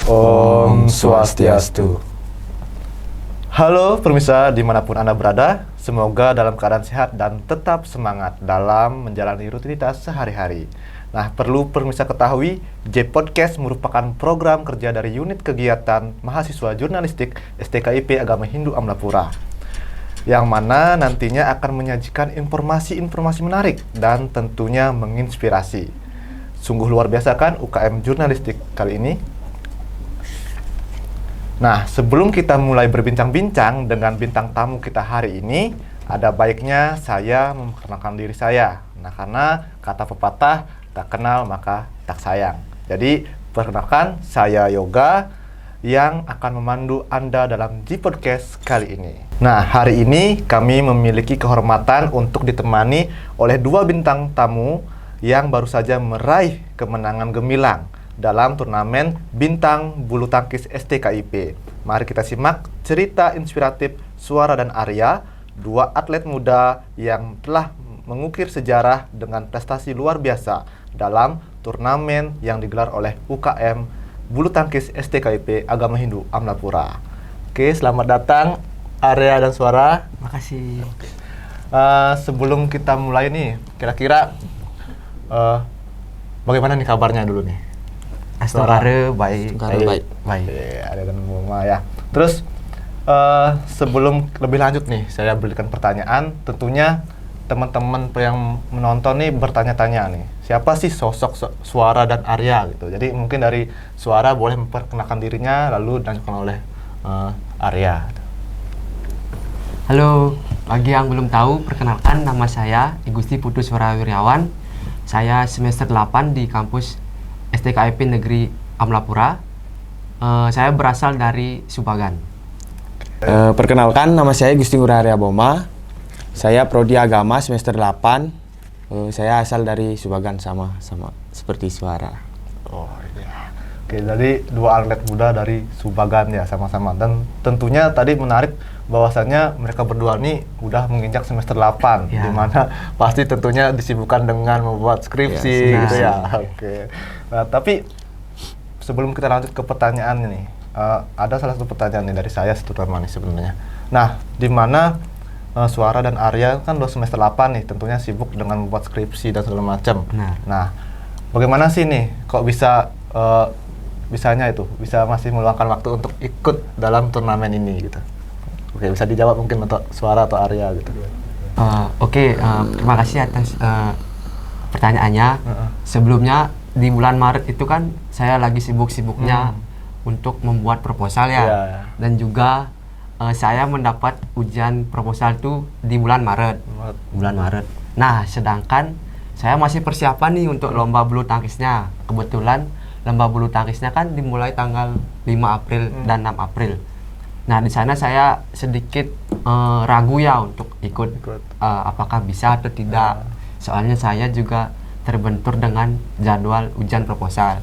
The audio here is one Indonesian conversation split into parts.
Om Swastiastu. Halo pemirsa dimanapun Anda berada, semoga dalam keadaan sehat dan tetap semangat dalam menjalani rutinitas sehari-hari. Nah, perlu pemirsa ketahui, J-Podcast merupakan program kerja dari unit kegiatan mahasiswa jurnalistik STKIP Agama Hindu Amlapura, yang mana nantinya akan menyajikan informasi-informasi menarik dan tentunya menginspirasi. Sungguh luar biasa kan UKM jurnalistik kali ini? Nah, sebelum kita mulai berbincang-bincang dengan bintang tamu kita hari ini, ada baiknya saya memperkenalkan diri saya. Nah, karena kata pepatah, tak kenal maka tak sayang. Jadi, perkenalkan, saya Yoga yang akan memandu Anda dalam J-Podcast kali ini. Nah, hari ini kami memiliki kehormatan untuk ditemani oleh dua bintang tamu yang baru saja meraih kemenangan gemilang dalam turnamen Bintang Bulu Tangkis STKIP. Mari kita simak cerita inspiratif Suara dan Arya, dua atlet muda yang telah mengukir sejarah dengan prestasi luar biasa dalam turnamen yang digelar oleh UKM Bulu Tangkis STKIP Agama Hindu Amlapura. Oke, selamat datang Arya dan Suara. Makasih. Sebelum kita mulai nih, kira-kira bagaimana nih kabarnya dulu nih? Astagfirullah, baik. Ada dan Mama ya. Terus sebelum lebih lanjut nih, saya berikan pertanyaan. Tentunya teman-teman yang menonton nih bertanya-tanya nih, siapa sih sosok Suara dan Arya gitu. Jadi mungkin dari Suara boleh memperkenalkan dirinya, lalu dilanjutkan oleh Arya. Halo, bagi yang belum tahu, perkenalkan nama saya Igusti Putu Suara Wiryawan. Saya semester 8 di kampus STKIP Negeri Amlapura. Saya berasal dari Subagan. Perkenalkan, nama saya Gusti Ngurah Arya Boma. Saya prodi agama semester 8. Saya asal dari Subagan sama seperti Suara. Oh iya. Oke, jadi dua atlet muda dari Subagan ya sama-sama. Dan tentunya tadi menarik bahwasannya mereka berdua nih udah menginjak semester 8 ya. Di mana pasti tentunya disibukkan dengan membuat skripsi ya, gitu ya. Oke. Nah, tapi sebelum kita lanjut ke pertanyaan nih, ada salah satu pertanyaan nih dari saya terutama nih sebenarnya. Nah, di mana Suara dan Arya kan udah semester 8 nih, tentunya sibuk dengan membuat skripsi dan segala macam. Nah, bagaimana sih nih kok bisa bisanya itu bisa masih meluangkan waktu untuk ikut dalam turnamen ini gitu? Oke, bisa dijawab mungkin untuk Suara atau Arya gitu. Terima kasih atas pertanyaannya. Sebelumnya di bulan Maret itu kan saya lagi sibuk-sibuknya untuk membuat proposal ya. Dan juga saya mendapat ujian proposal itu di bulan Maret. Nah, sedangkan saya masih persiapan nih untuk lomba bulu tangkisnya. Kebetulan lomba bulu tangkisnya kan dimulai tanggal 5 April dan 6 April. Nah, di sana saya sedikit ragu ya untuk ikut. Apakah bisa atau tidak. Soalnya saya juga terbentur dengan jadwal ujian proposal.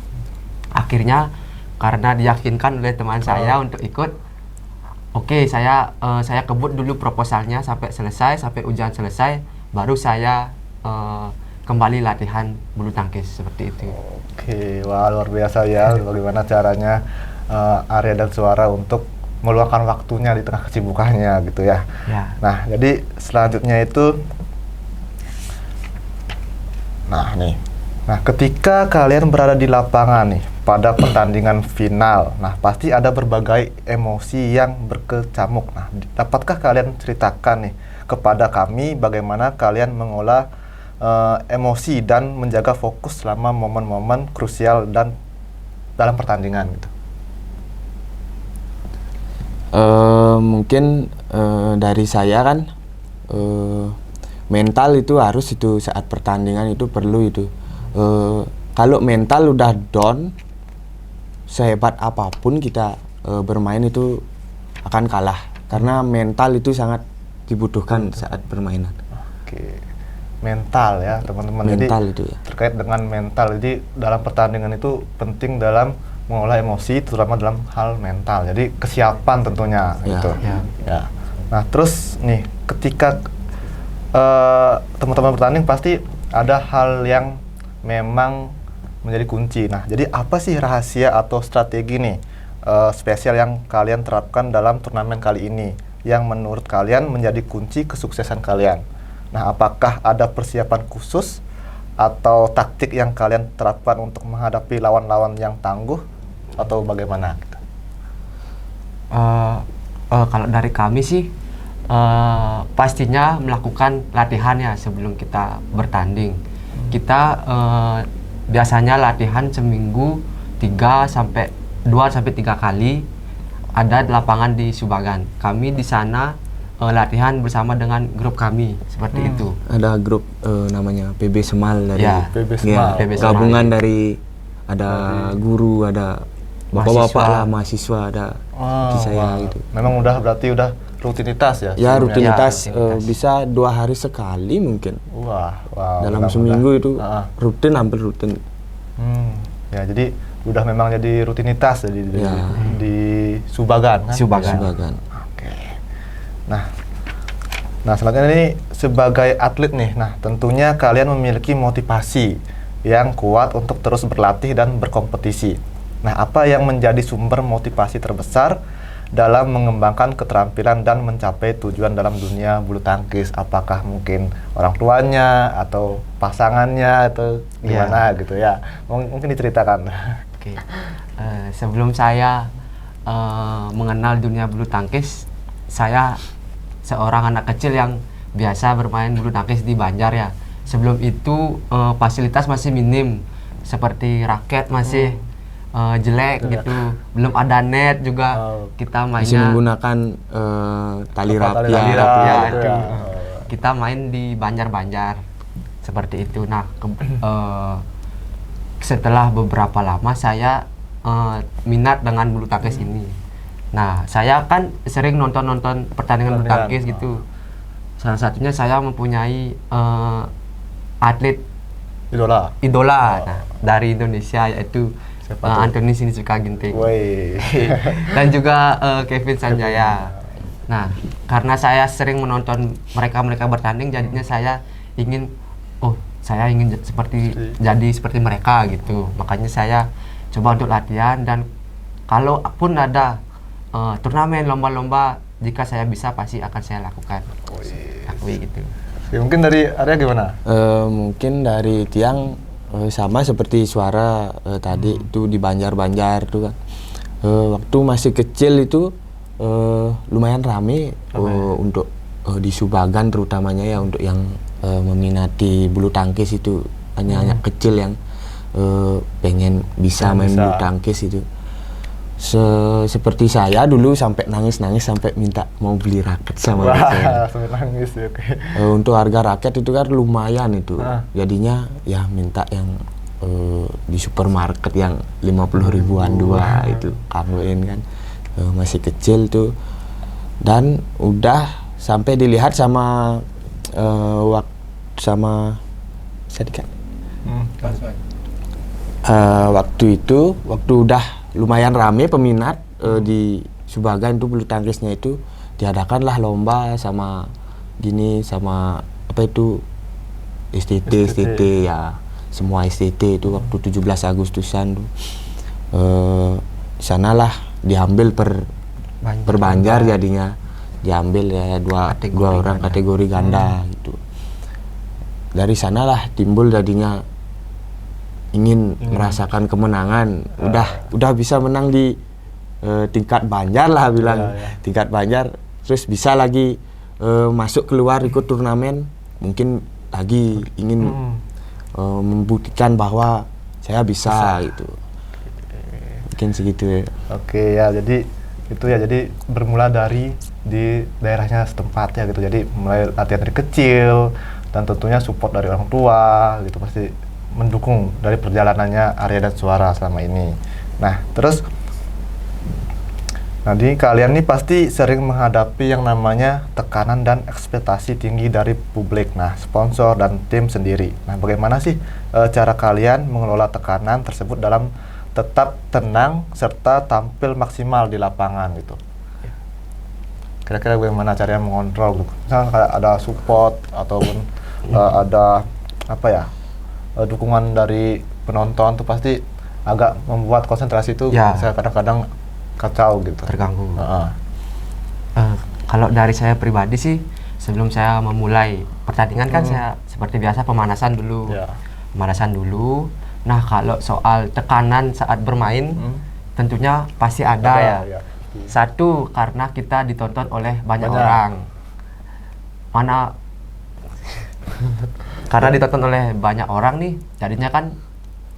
Akhirnya karena diyakinkan oleh teman saya untuk ikut, saya kebut dulu proposalnya sampai selesai, sampai ujian selesai, baru saya kembali latihan bulu tangkis seperti itu. Oke, wah luar biasa ya bagaimana caranya Arya dan Suara untuk meluangkan waktunya di tengah kesibukannya gitu ya. Nah, jadi selanjutnya itu ketika kalian berada di lapangan nih pada pertandingan final, nah pasti ada berbagai emosi yang berkecamuk. Nah, dapatkah kalian ceritakan nih kepada kami bagaimana kalian mengolah emosi dan menjaga fokus selama momen-momen krusial dan dalam pertandingan gitu? Mungkin dari saya kan mental itu harus itu saat pertandingan itu perlu itu. Kalau mental udah down, sehebat apapun kita bermain itu akan kalah karena mental itu sangat dibutuhkan saat permainan. Oke, mental ya teman-teman. Mental jadi itu ya. Terkait dengan mental, jadi dalam pertandingan itu penting dalam mengolah emosi, terutama dalam hal mental. Jadi kesiapan tentunya gitu. Ya. Nah, terus nih ketika teman-teman bertanding pasti ada hal yang memang menjadi kunci. Nah, jadi apa sih rahasia atau strategi nih spesial yang kalian terapkan dalam turnamen kali ini yang menurut kalian menjadi kunci kesuksesan kalian. Nah, apakah ada persiapan khusus atau taktik yang kalian terapkan untuk menghadapi lawan-lawan yang tangguh atau bagaimana? Kalau dari kami sih pastinya melakukan latihan ya sebelum kita bertanding. Kita biasanya latihan seminggu 2 sampai 3 kali ada di lapangan di Subagan. Kami di sana latihan bersama dengan grup kami seperti itu. Ada grup namanya PB Semal dari Ya, PB Semal. PB Semal. gabungan dari ada guru, ada bapak-bapak lah, mahasiswa, ada di saya gitu. Memang berarti udah rutinitas ya? Ya sebelumnya? rutinitas, Ya, rutinitas. bisa 2 hari sekali mungkin. Wah, Dalam udah- seminggu itu Ah. rutin, hampir rutin. Ya, jadi udah memang jadi rutinitas Ya. di Subagan kan? Subagan. Sebagan. Oke. Nah, selanjutnya ini sebagai atlet nih. Nah, tentunya kalian memiliki motivasi yang kuat untuk terus berlatih dan berkompetisi. Nah, apa yang menjadi sumber motivasi terbesar dalam mengembangkan keterampilan dan mencapai tujuan dalam dunia bulu tangkis? Apakah mungkin orang tuanya atau pasangannya atau gimana gitu ya? Mungkin diceritakan. Oke. Sebelum saya mengenal dunia bulu tangkis, saya seorang anak kecil yang biasa bermain bulu tangkis di Banjar ya. Sebelum itu fasilitas masih minim, seperti raket masih jelek gitu, belum ada net juga. Kita Masih mainnya menggunakan tali Tali rapia. rapia, ya, gitu itu. ya. Kita main di Banjar-Banjar seperti itu. Nah, setelah beberapa lama saya minat dengan bulu tangkis ini. Nah, saya kan sering nonton pertandingan bulu tangkis gitu. Salah satunya saya mempunyai atlet Idola. idola nah, dari Indonesia yaitu Siapa tuh? Anthony Sinisuka Ginting. Woi. Dan juga Kevin Sanjaya. Nah, karena saya sering menonton mereka bertanding, jadinya saya ingin, saya ingin jadi seperti mereka gitu. Makanya saya coba untuk latihan, dan kalau pun ada turnamen, lomba-lomba, jika saya bisa pasti akan saya lakukan. Akui gitu. Ya, mungkin dari Arya gimana? Mungkin dari Tiang sama seperti suara tadi itu di Banjar-Banjar tuh kan. Waktu masih kecil itu lumayan rame untuk di Subagan terutamanya ya, untuk yang meminati bulu tangkis itu hanya anak kecil yang pengen bisa main bulu tangkis itu. Seperti saya dulu sampai nangis-nangis sampai minta mau beli raket sama saya. Sampai nangis ya, oke. Untuk harga raket itu kan lumayan itu. Jadinya ya minta yang di supermarket yang 50 ribuan dua itu kambuin kan. Masih kecil tuh. Dan udah sampai dilihat sama Sadikan. Waktu itu, waktu udah lumayan rame peminat di Subagan itu bulu tangkisnya itu, diadakanlah lomba sama apa itu STT ya, semua STT itu waktu 17 Agustusan tuh. Sanalah diambil per Banjar jadinya, diambil ya dua orang kategori ganda gitu. Dari sanalah timbul jadinya ingin merasakan kemenangan. Udah bisa menang di tingkat Banjar lah bilang. Tingkat Banjar, terus bisa lagi masuk keluar ikut turnamen, mungkin lagi ingin membuktikan bahwa saya bisa gitu. Mungkin segitu ya. Oke ya, jadi itu ya, jadi bermula dari di daerahnya setempat ya gitu. Jadi mulai latihan dari kecil, dan tentunya support dari orang tua gitu, pasti mendukung dari perjalanannya Arya dan Suara selama ini. Nah, terus nanti kalian nih pasti sering menghadapi yang namanya tekanan dan ekspektasi tinggi dari publik, nah sponsor dan tim sendiri. Nah, bagaimana sih cara kalian mengelola tekanan tersebut dalam tetap tenang serta tampil maksimal di lapangan gitu? Kira-kira bagaimana caranya mengontrol gitu? Misalnya kayak ada support ataupun ada apa ya, dukungan dari penonton tuh pasti agak membuat konsentrasi itu Ya. saya kadang-kadang kacau gitu. terganggu. Heeh. Kalau dari saya pribadi sih, sebelum saya memulai pertandingan kan saya seperti biasa pemanasan dulu. Ya. Pemanasan dulu. Nah, kalau soal tekanan saat bermain, tentunya pasti ada ya. Ya. Satu, karena kita ditonton oleh banyak Banyak. orang. Karena ditonton oleh banyak orang nih, jadinya kan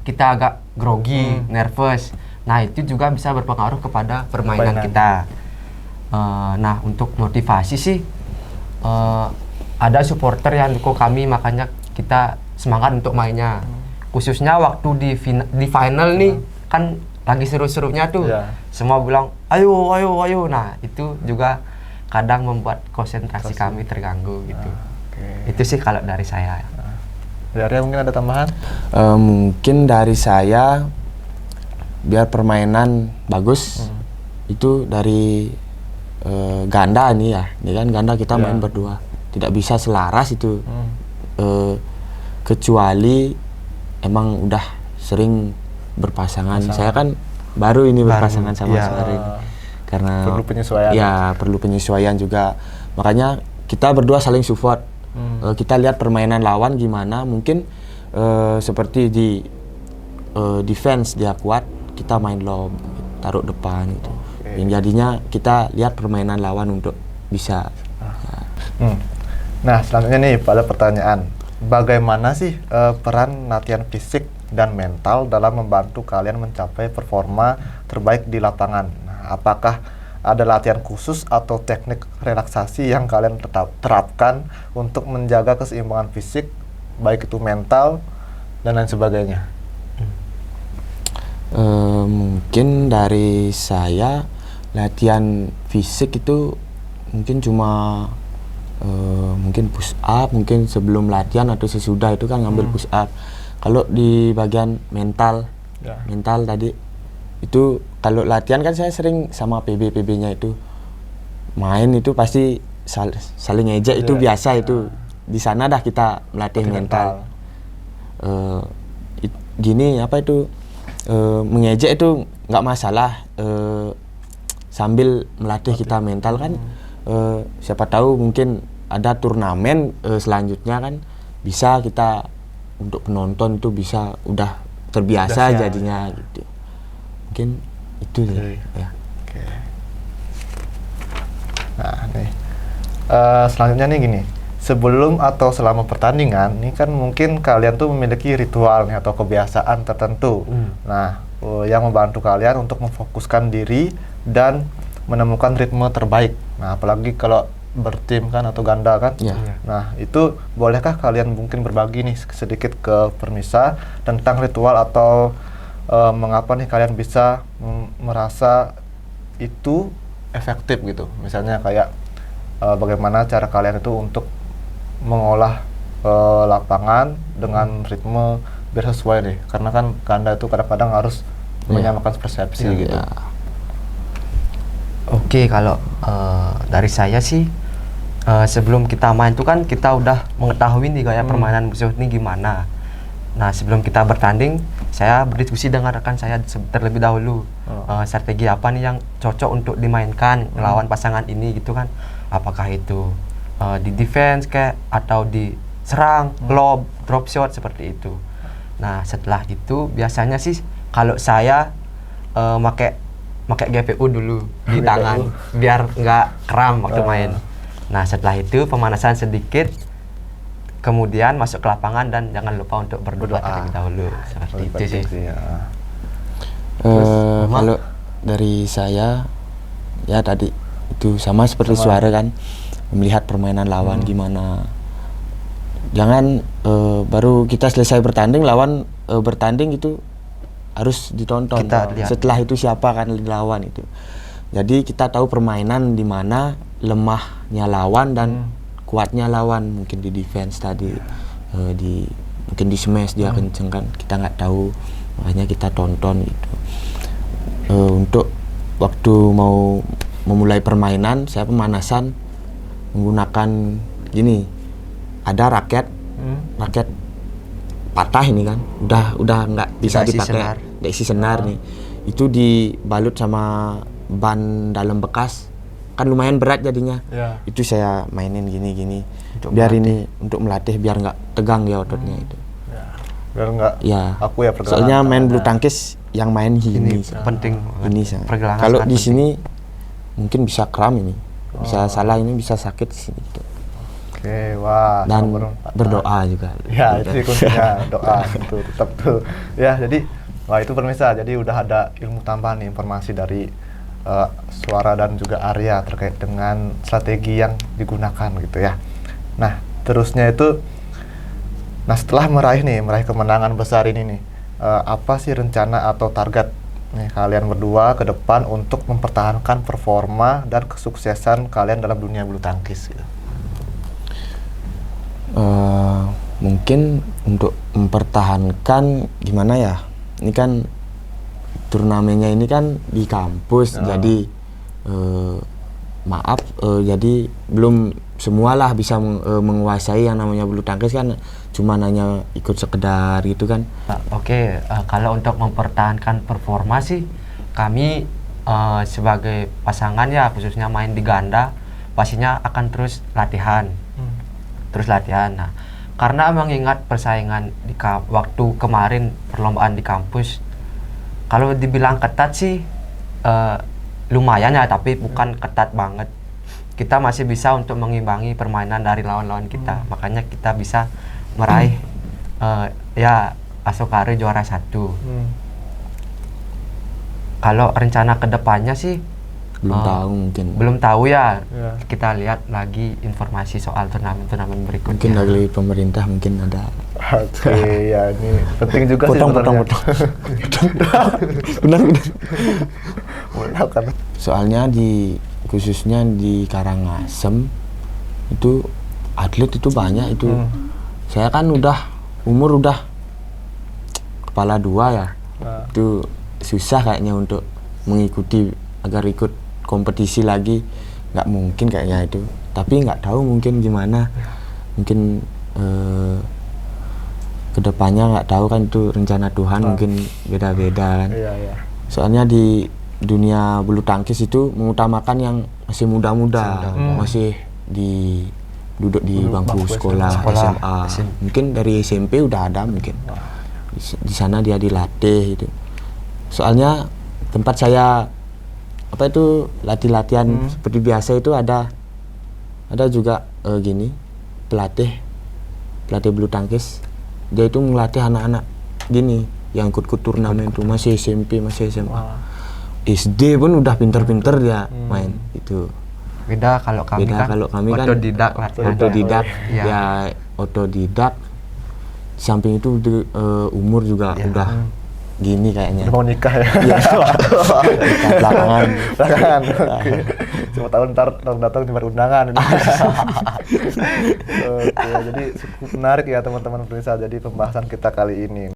kita agak grogi, nervous. Nah, itu juga bisa berpengaruh kepada permainan kita. Nah, untuk motivasi sih, ada supporter yang dukung kami, makanya kita semangat untuk mainnya. Khususnya waktu di final nih, kan lagi seru-serunya tuh. Iya. Semua bilang, ayo, ayo, ayo. Nah, itu juga kadang membuat konsentrasi kami terganggu gitu. Oke. Itu sih kalau dari saya. Dari Arya mungkin ada tambahan? Mungkin dari saya, biar permainan bagus, itu dari ganda nih ya. Ini kan ganda kita main berdua, tidak bisa selaras itu. Kecuali emang udah sering berpasangan. Saya kan baru ini berpasangan sama Suharin. Karena Perlu penyesuaian. ya perlu penyesuaian juga, makanya kita berdua saling support. Kita lihat permainan lawan gimana, mungkin seperti di defense dia kuat, kita main lob, taruh depan gitu. Yang jadinya kita lihat permainan lawan untuk bisa. Nah, selanjutnya nih pada pertanyaan, bagaimana sih peran latihan fisik dan mental dalam membantu kalian mencapai performa terbaik di lapangan? Nah, apakah ada latihan khusus atau teknik relaksasi yang kalian terapkan untuk menjaga keseimbangan fisik, baik itu mental dan lain sebagainya? Mungkin dari saya, latihan fisik itu mungkin cuma mungkin push up, mungkin sebelum latihan atau sesudah itu kan ngambil push up. Kalau di bagian mental, mental tadi itu kalau latihan kan saya sering sama PB-PB-nya itu main itu pasti saling ngejek, itu biasa itu. Di sana dah kita melatih mental. Gini apa itu, mengejek itu nggak masalah, sambil melatih kita mental kan. Siapa tahu mungkin ada turnamen selanjutnya kan, bisa kita untuk penonton itu bisa udah terbiasa jadinya gitu. Mungkin itu sih. Ya. Oke. Nah, nih selanjutnya nih gini, sebelum atau selama pertandingan nih kan mungkin kalian tuh memiliki ritual nih atau kebiasaan tertentu. Nah, yang membantu kalian untuk memfokuskan diri dan menemukan ritme terbaik. Nah, apalagi kalau bertim kan atau ganda kan. Nah, itu bolehkah kalian mungkin berbagi nih sedikit ke Permisa tentang ritual atau mengapa nih kalian bisa merasa itu efektif gitu? Misalnya kayak bagaimana cara kalian itu untuk mengolah lapangan dengan ritme biar sesuai nih, karena kan ganda itu kadang-kadang harus menyamakan persepsi gitu. Oke, kalau dari saya sih, sebelum kita main itu kan kita udah mengetahui nih gaya permainan musuh ini gimana. Nah, sebelum kita bertanding, saya berdiskusi dengan rekan saya terlebih dahulu. Strategi apa nih yang cocok untuk dimainkan melawan pasangan ini gitu kan. Apakah itu di defense kayak atau di serang, lob, drop shot seperti itu. Nah, setelah itu biasanya sih kalau saya pakai GPU dulu di tangan biar nggak kram waktu main. Nah, setelah itu pemanasan sedikit, kemudian masuk ke lapangan dan jangan lupa untuk berdoa terlebih dahulu. Seperti itu sih. Kalau dari saya ya tadi itu sama seperti suara kan, melihat permainan lawan gimana. Jangan baru kita selesai bertanding, lawan bertanding itu harus ditonton. Setelah itu siapa kan lawan itu. Jadi kita tahu permainan di mana lemahnya lawan dan kuatnya lawan, mungkin di defense tadi, mungkin di smash dia kenceng kan, kita nggak tahu, makanya kita tonton gitu. Untuk waktu mau memulai permainan, saya pemanasan menggunakan gini, ada raket patah ini kan, udah nggak bisa dipakai, nggak isi senar nih, itu dibalut sama ban dalam bekas kan lumayan berat jadinya. Ya. Itu saya mainin gini-gini Untuk biar melatih. ini untuk melatih biar nggak tegang ya ototnya itu. Ya. Biar nggak Ya. aku ya pergerakan Soalnya main tangannya. bulu tangkis yang main Ini gini. penting. Ini sangat. Pergelangan Kalau sangat di penting. sini mungkin bisa kram ini. Bisa salah ini bisa sakit di sini gitu. Oke, wah. Dan sama patah. berdoa juga. Ya, itu sih kuncinya doa itu tetap tuh. Ya, jadi wah itu pemirsa. Jadi udah ada ilmu tambahan nih, informasi dari Suara dan juga Arya terkait dengan strategi yang digunakan gitu ya. Nah, terusnya itu setelah meraih kemenangan besar ini nih, apa sih rencana atau target nih kalian berdua ke depan untuk mempertahankan performa dan kesuksesan kalian dalam dunia bulu tangkis gitu? Mungkin untuk mempertahankan gimana ya, ini kan turnamennya ini kan di kampus, jadi jadi belum semualah bisa menguasai yang namanya bulu tangkis kan, cuma hanya ikut sekedar gitu kan. Oke, kalau untuk mempertahankan performa sih kami sebagai pasangan ya khususnya main di ganda pastinya akan terus latihan. Nah, karena mengingat persaingan waktu kemarin perlombaan di kampus, kalau dibilang ketat sih lumayan ya, tapi bukan ketat banget. Kita masih bisa untuk mengimbangi permainan dari lawan-lawan kita, makanya kita bisa meraih ya Asokari juara 1. Kalau rencana kedepannya sih Belum tahu mungkin. belum tahu ya. Ya. Kita lihat lagi informasi soal turnamen-turnamen berikutnya. Mungkin dari pemerintah mungkin ada. Oke, ya ini penting juga sih Potong. sebenarnya. Benar. Benar kan? Soalnya khususnya di Karangasem itu atlet itu banyak itu. Saya kan umur udah kepala 2 ya. Nah. Itu susah kayaknya untuk mengikuti agar ikut kompetisi lagi, nggak mungkin kayaknya itu. Tapi nggak tahu mungkin gimana, mungkin kedepannya nggak tahu kan, itu rencana Tuhan, mungkin beda-beda kan. Iya. Soalnya di dunia bulu tangkis itu mengutamakan yang masih muda-muda, masih duduk di bangku sekolah, SMA. Mungkin dari SMP udah ada mungkin. Di sana dia dilatih itu. Soalnya tempat saya latihan seperti biasa itu ada juga gini pelatih bulu tangkis, dia itu melatih anak-anak gini yang ikut turnamen itu masih SMP masih SMA. SD pun udah pinter-pinter dia main itu. Beda kalau kami kan otodidak latihan. Otodidak Ya. ya, otodidak. Di samping itu umur juga udah gini kayaknya. Udah mau nikah ya? Iya. Belakangan. Oke. Cuma tahun ntar datang cuma undangan. Oke, jadi cukup menarik ya teman-teman pemirsa. Jadi pembahasan kita kali ini.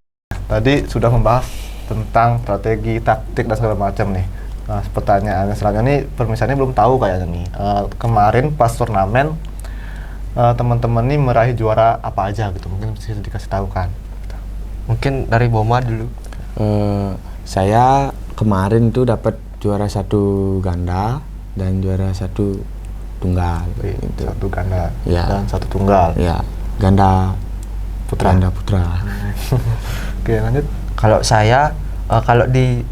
Tadi sudah membahas tentang strategi, taktik dan segala macam nih. Nah, pertanyaannya selanjutnya nih, pemirsa ini belum tahu kayaknya nih. Kemarin pas turnamen teman-teman nih meraih juara apa aja gitu? Mungkin bisa dikasih tahu kan? Mungkin dari Boma dulu. Saya kemarin tuh dapat juara 1 ganda dan juara 1 tunggal. Gitu. 1 ganda Ya. dan 1 tunggal. Ya, ganda Putra. putra. Oke, lanjut. Kalau saya kalau di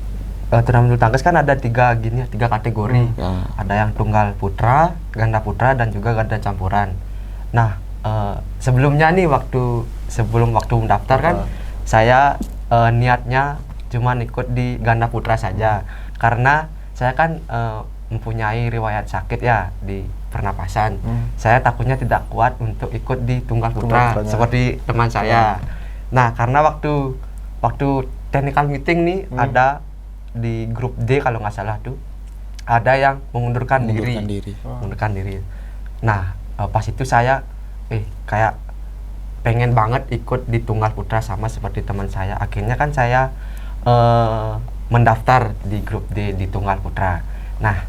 turnamen bulu tangkis kan ada 3 kategori. Ya. Ada yang tunggal putra, ganda putra, dan juga ganda campuran. Nah, sebelumnya nih sebelum waktu mendaftar kan saya niatnya cuma ikut di ganda putra saja, karena saya kan mempunyai riwayat sakit ya di pernapasan. Saya takutnya tidak kuat untuk ikut di tunggal putra seperti teman saya. Nah, karena waktu technical meeting nih ada di grup D kalau nggak salah tuh ada yang mengundurkan diri. Mengundurkan diri. Nah, pas itu saya kayak pengen banget ikut di tunggal putra sama seperti teman saya. Akhirnya kan saya mendaftar di grup D di tunggal putra. Nah,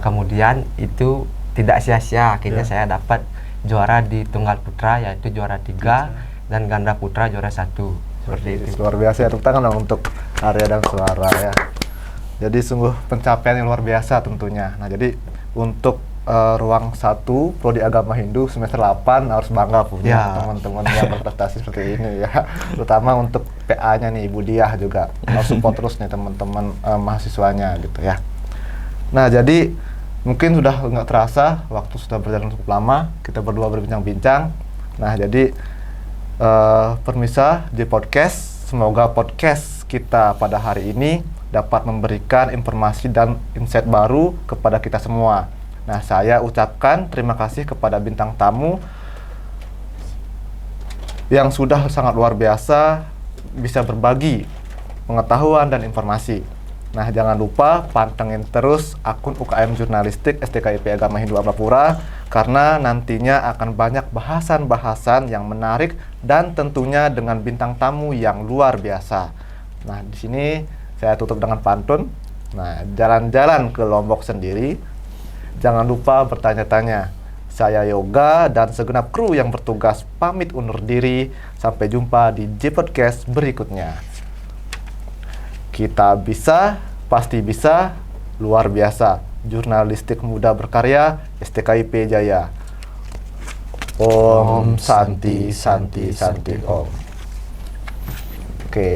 kemudian itu tidak sia-sia. Akhirnya saya dapat juara di tunggal putra, yaitu juara 3 dan ganda putra juara 1. Seperti itu. Luar biasa ya, tepuk tangan dong untuk Arya dan Suara ya. Jadi sungguh pencapaian yang luar biasa tentunya. Nah, jadi untuk ruang 1 Prodi Agama Hindu semester 8 harus bangga punya teman-teman yang berprestasi seperti ini ya. Terutama untuk PA-nya nih Ibu Diah juga harus support terus nih teman-teman mahasiswanya gitu ya. Nah, jadi mungkin sudah nggak terasa waktu sudah berjalan cukup lama, kita berdua berbincang-bincang. Nah, jadi permisa di podcast, semoga podcast kita pada hari ini dapat memberikan informasi dan insight baru kepada kita semua. Nah, saya ucapkan terima kasih kepada bintang tamu yang sudah sangat luar biasa bisa berbagi pengetahuan dan informasi. Nah, jangan lupa pantengin terus akun UKM Jurnalistik STKIP Agama Hindu Ambapura karena nantinya akan banyak bahasan-bahasan yang menarik dan tentunya dengan bintang tamu yang luar biasa. Nah, di sini saya tutup dengan pantun. Nah, jalan-jalan ke Lombok sendiri. Jangan lupa bertanya-tanya. Saya Yoga dan segenap kru yang bertugas pamit undur diri. Sampai jumpa di J-Podcast berikutnya. Kita bisa, pasti bisa, luar biasa. Jurnalistik muda berkarya, STKIP Jaya. Om Santi Santi Santi Om. Oke.